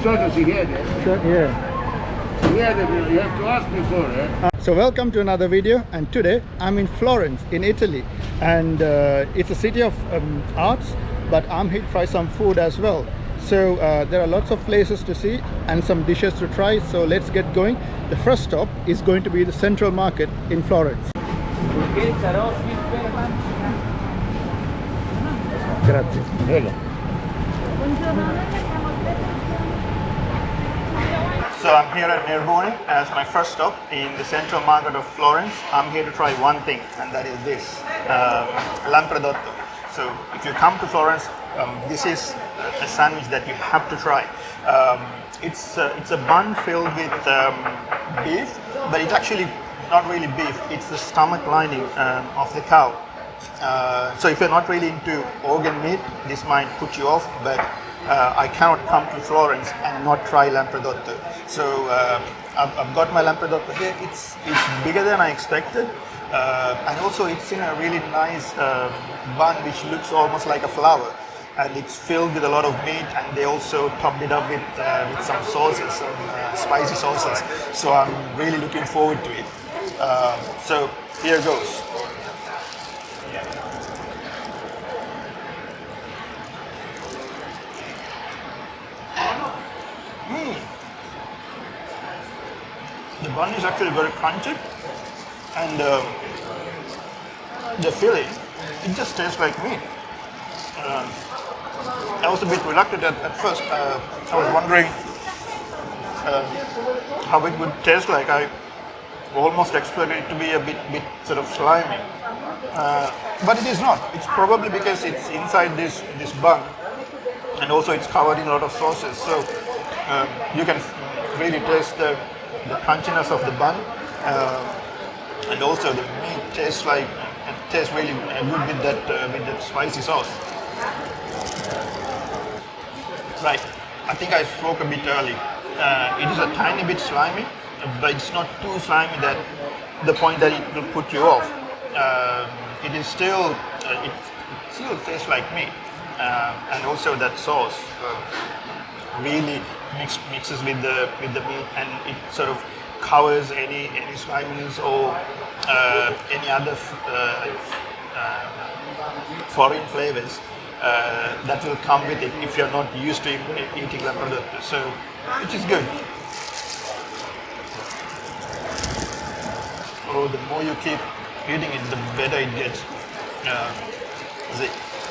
solito si chiede. Yeah. Si chiede, you have to ask before, eh? So welcome to another video, and today I'm in Florence in Italy, and it's a city of arts, but I'm here to try some food as well. So there are lots of places to see and some dishes to try, so let's get going. The first stop is going to be the Central Market in Florence. Grazie. Prego. So I'm here at Nerbone as my first stop in the Central Market of Florence. I'm here to try one thing, and that is this, Lampredotto. So if you come to Florence, this is a sandwich that you have to try. It's a bun filled with beef, but it's actually not really beef. It's the stomach lining of the cow. So if you're not really into organ meat, this might put you off, but I cannot come to Florence and not try Lampredotto. So I've got my Lampredotto here. It's bigger than I expected, and also it's in a really nice bun which looks almost like a flower, and it's filled with a lot of meat, and they also topped it up with some sauces, some spicy sauces. So I'm really looking forward to it. So here goes. The bun is actually very crunchy, and the filling, it just tastes like meat. I was a bit reluctant at first. I was wondering how it would taste like. I almost expected it to be a bit sort of slimy, but it is not. It's probably because it's inside this bun, and also it's covered in a lot of sauces. So you can really taste the crunchiness of the bun, and also the meat tastes really good with that spicy sauce. Right, I think I spoke a bit early. It is a tiny bit slimy, but it's not too slimy that the point that it will put you off. It is still it still tastes like meat, and also that sauce really mixes with the meat, and it sort of covers any sliminess or any other foreign flavors that will come with it if you're not used to eating Lampredotto. So, which is good. Oh, the more you keep eating it, the better it gets.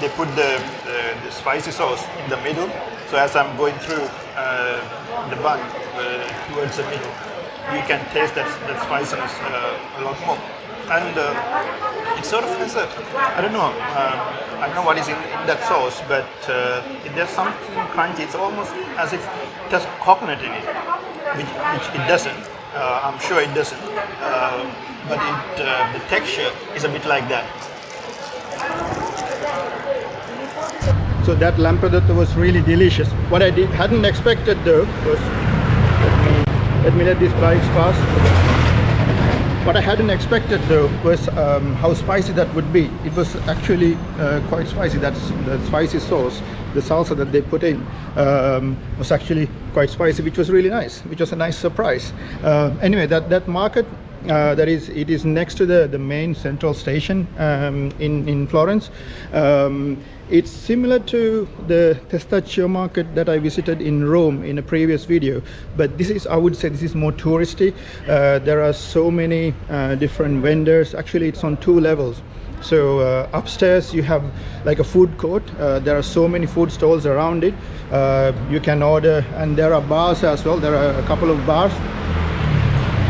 They put the spicy sauce in the middle, so as I'm going through the bun towards the middle, you can taste that spiciness a lot more. And it sort of has I don't know what is in that sauce, but there's something crunchy. It's almost as if it has coconut in it, which it doesn't. I'm sure it doesn't, but the texture is a bit like that. So that Lampredotto was really delicious. What I hadn't expected though was, let me let this bike pass. What I hadn't expected though was how spicy that would be. It was actually quite spicy. That's the spicy sauce, the salsa that they put in was actually quite spicy, which was really nice, which was a nice surprise. Anyway, that market, it is next to the main central station in Florence. It's similar to the Testaccio market that I visited in Rome in a previous video, but I would say this is more touristy. There are so many different vendors. Actually, it's on 2 levels. So upstairs you have like a food court. There are so many food stalls around it. You can order, and there are bars as well. There are a couple of bars.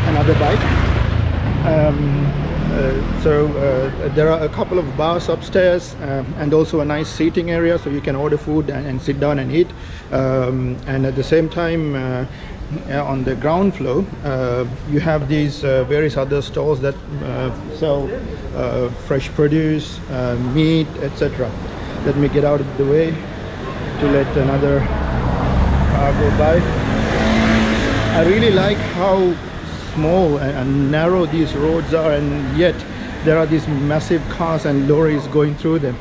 Another bite. There are a couple of bars upstairs, and also a nice seating area, so you can order food and sit down and eat. And at the same time, on the ground floor, you have these various other stalls that sell fresh produce, meat, etc. Let me get out of the way to let another car go by. I really like how small and narrow these roads are, and yet there are these massive cars and lorries going through them,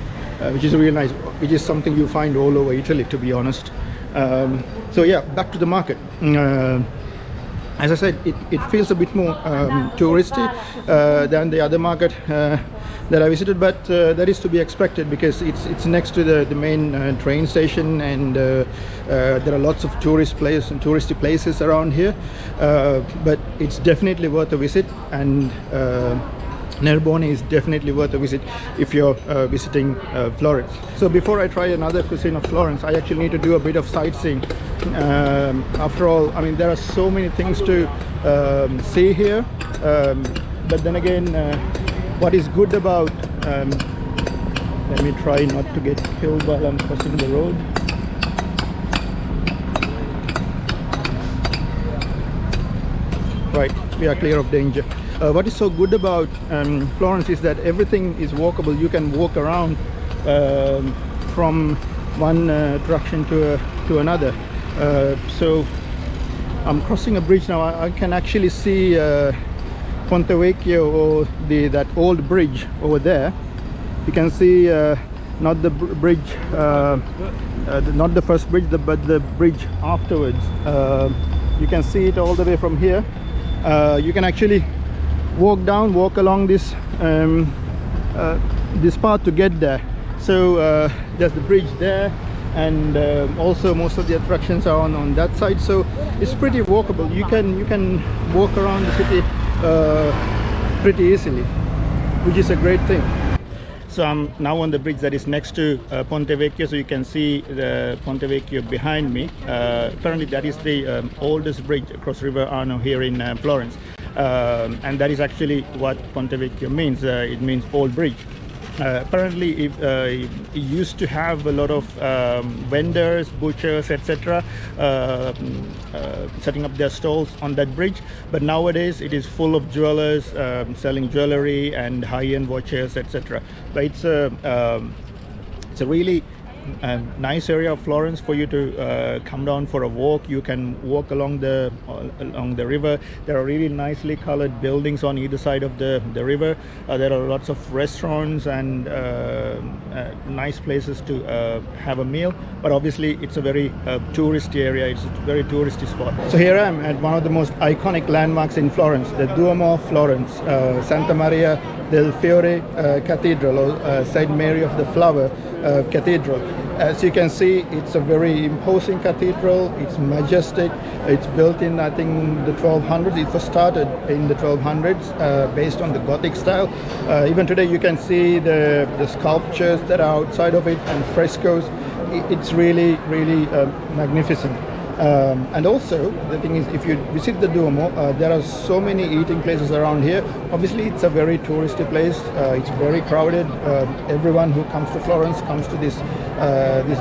which is really nice, which is something you find all over Italy, to be honest. So yeah, back to the market. As I said, it feels a bit more touristy than the other market that I visited, but that is to be expected because it's next to the main train station, and there are lots of touristy places around here. But it's definitely worth a visit, and Nerbone is definitely worth a visit if you're visiting Florence. So before I try another cuisine of Florence, I actually need to do a bit of sightseeing. After all, I mean, there are so many things to see here, but then again, what is good about let me try not to get killed while I'm crossing the road. Right, we are clear of danger. What is so good about Florence is that everything is walkable. You can walk around from one attraction to another. So I'm crossing a bridge now. I can actually see Ponte Vecchio, or that old bridge over there. You can see not the bridge, not the first bridge, but the bridge afterwards. You can see it all the way from here. You can actually walk along this this path to get there. So there's the bridge there, and also most of the attractions are on that side, so it's pretty walkable. You can walk around the city pretty easily, which is a great thing. So I'm now on the bridge that is next to Ponte Vecchio, so you can see the Ponte Vecchio behind me. Apparently that is the oldest bridge across River Arno here in Florence. And that is actually what Ponte Vecchio means. It means old bridge. Apparently it used to have a lot of vendors, butchers, etc. Setting up their stalls on that bridge, but nowadays it is full of jewelers selling jewelry and high-end watches, etc. But it's a really nice area of Florence for you to come down for a walk. You can walk along the river. There are really nicely colored buildings on either side of the river. There are lots of restaurants and nice places to have a meal, but obviously it's a very touristy area. It's a very touristy spot. So here I am at one of the most iconic landmarks in Florence, the Duomo of Florence, Santa Maria del Fiore Cathedral, or Saint Mary of the Flower Cathedral. As you can see, it's a very imposing cathedral. It's majestic. It's built in, I think, the 1200s. It was started in the 1200s based on the Gothic style. Even today you can see the sculptures that are outside of it and frescoes. It's really magnificent. And also the thing is, if you visit the Duomo, there are so many eating places around here. Obviously it's a very touristy place. It's very crowded. Everyone who comes to Florence comes to this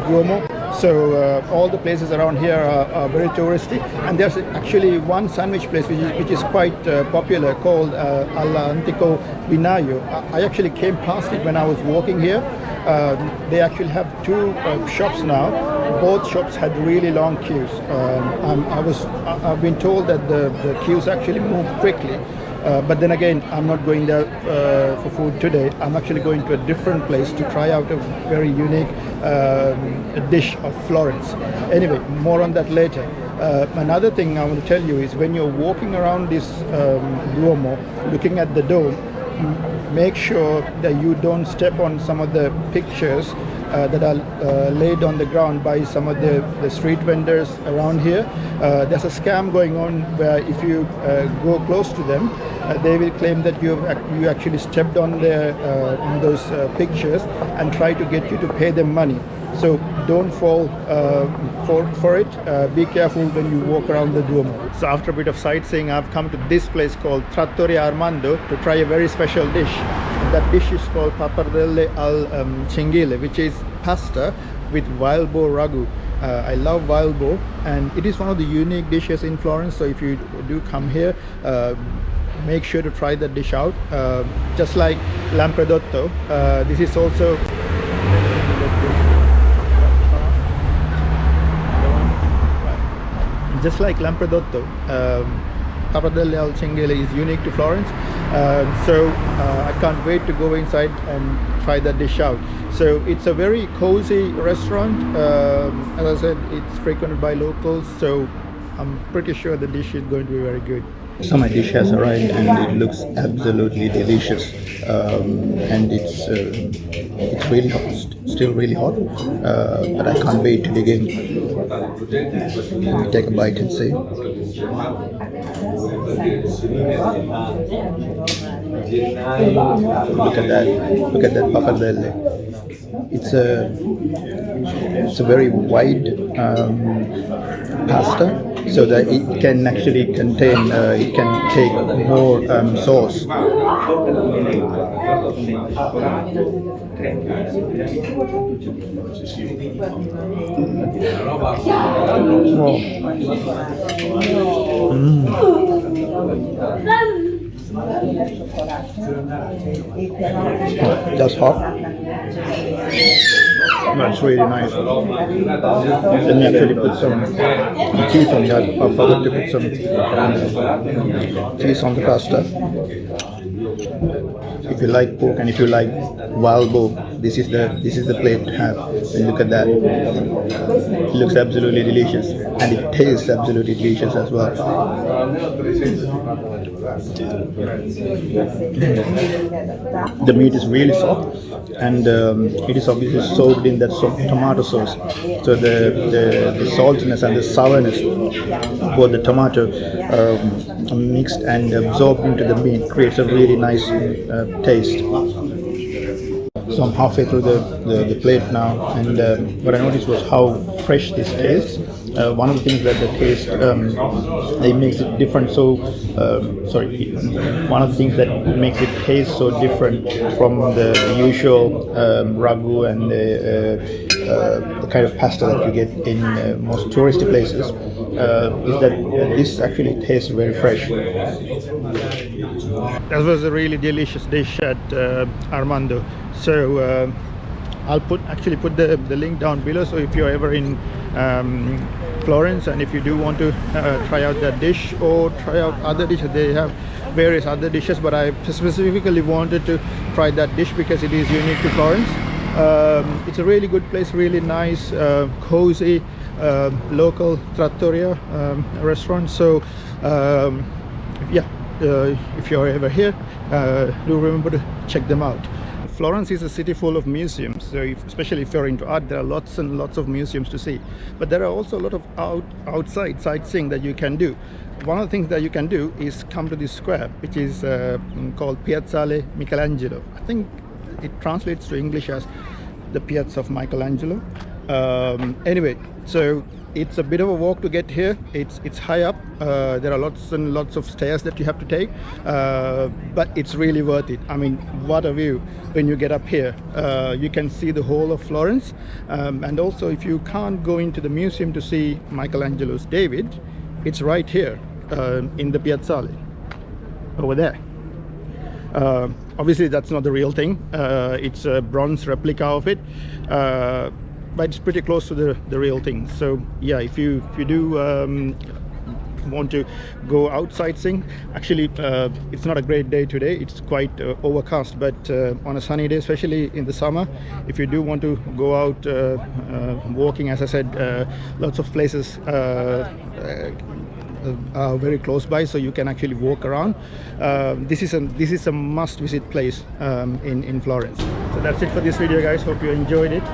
Duomo. So all the places around here are very touristy, and there's actually one sandwich place which is quite popular, called All'Antico Binaio. I actually came past it when I was walking here. They actually have two shops now. Both shops had really long queues. I've been told that the queues actually move quickly. But then again, I'm not going there for food today. I'm actually going to a different place to try out a very unique dish of Florence. Anyway, more on that later. Another thing I want to tell you is, when you're walking around this Duomo, looking at the dome, make sure that you don't step on some of the pictures that are laid on the ground by some of the street vendors around here. There's a scam going on where if you go close to them, they will claim that you actually stepped on those pictures and try to get you to pay them money. So don't fall for it. Be careful when you walk around the Duomo. So after a bit of sightseeing, I've come to this place called Trattoria Armando to try a very special dish. That dish is called Pappardelle al Cinghiale, which is pasta with Wildboar Ragu. I love Wildboar, and it is one of the unique dishes in Florence. So if you do come here, make sure to try that dish out. Just like Lampredotto, this is also just like Lampredotto. Pappardelle al Cinghiale is unique to Florence, so I can't wait to go inside and try that dish out. So it's a very cozy restaurant. As I said, it's frequented by locals, so I'm pretty sure the dish is going to be very good. So my dish has arrived and it looks absolutely delicious, and it's really hot, still really hot, but I can't wait to dig in. Let me take a bite and see. Look at that pappardelle. It's a very wide pasta, so that it can actually contain, it can take more sauce. That's hot. That's really nice. Let me actually put some cheese on that. I forgot to put some cheese on the pasta. If you like pork and if you like wild boar, this is the plate to have. And look at that. It looks absolutely delicious, and it tastes absolutely delicious as well. The meat is really soft, and it is obviously soaked in that tomato sauce. So the saltiness and the sourness for the tomato mixed and absorbed into the meat creates a really nice taste. So I'm halfway through the plate now, and what I noticed was how fresh this tastes. One of the things that the taste it makes it different. So one of the things that makes it taste so different from the usual ragu and the kind of pasta that you get in most touristy places is that this actually tastes very fresh. That was a really delicious dish at Armando. So I'll actually put the link down below. So if you're ever in Florence, and if you do want to try out that dish or try out other dishes, they have various other dishes, but I specifically wanted to try that dish because it is unique to Florence. It's a really good place, really nice, cozy, local trattoria restaurant. So if you're ever here, do remember to check them out. Florence is a city full of museums, so especially if you're into art, there are lots and lots of museums to see. But there are also a lot of outside sightseeing that you can do. One of the things that you can do is come to this square, which is called Piazzale Michelangelo. I think it translates to English as the Piazza of Michelangelo. Anyway, so it's a bit of a walk to get here. It's high up. There are lots and lots of stairs that you have to take, but it's really worth it. I mean, what a view when you get up here. You can see the whole of Florence, and also if you can't go into the museum to see Michelangelo's David, it's right here in the Piazzale over there. Obviously that's not the real thing. It's a bronze replica of it, but it's pretty close to the real thing. So yeah, if you do want to go outside sightseeing, actually it's not a great day today. It's quite overcast, but on a sunny day, especially in the summer, if you do want to go out walking, as I said, lots of places are very close by, so you can actually walk around. This is a must visit place in Florence. So that's it for this video, guys. Hope you enjoyed it.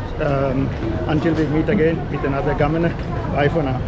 Until we meet again with another Gamana, bye for now.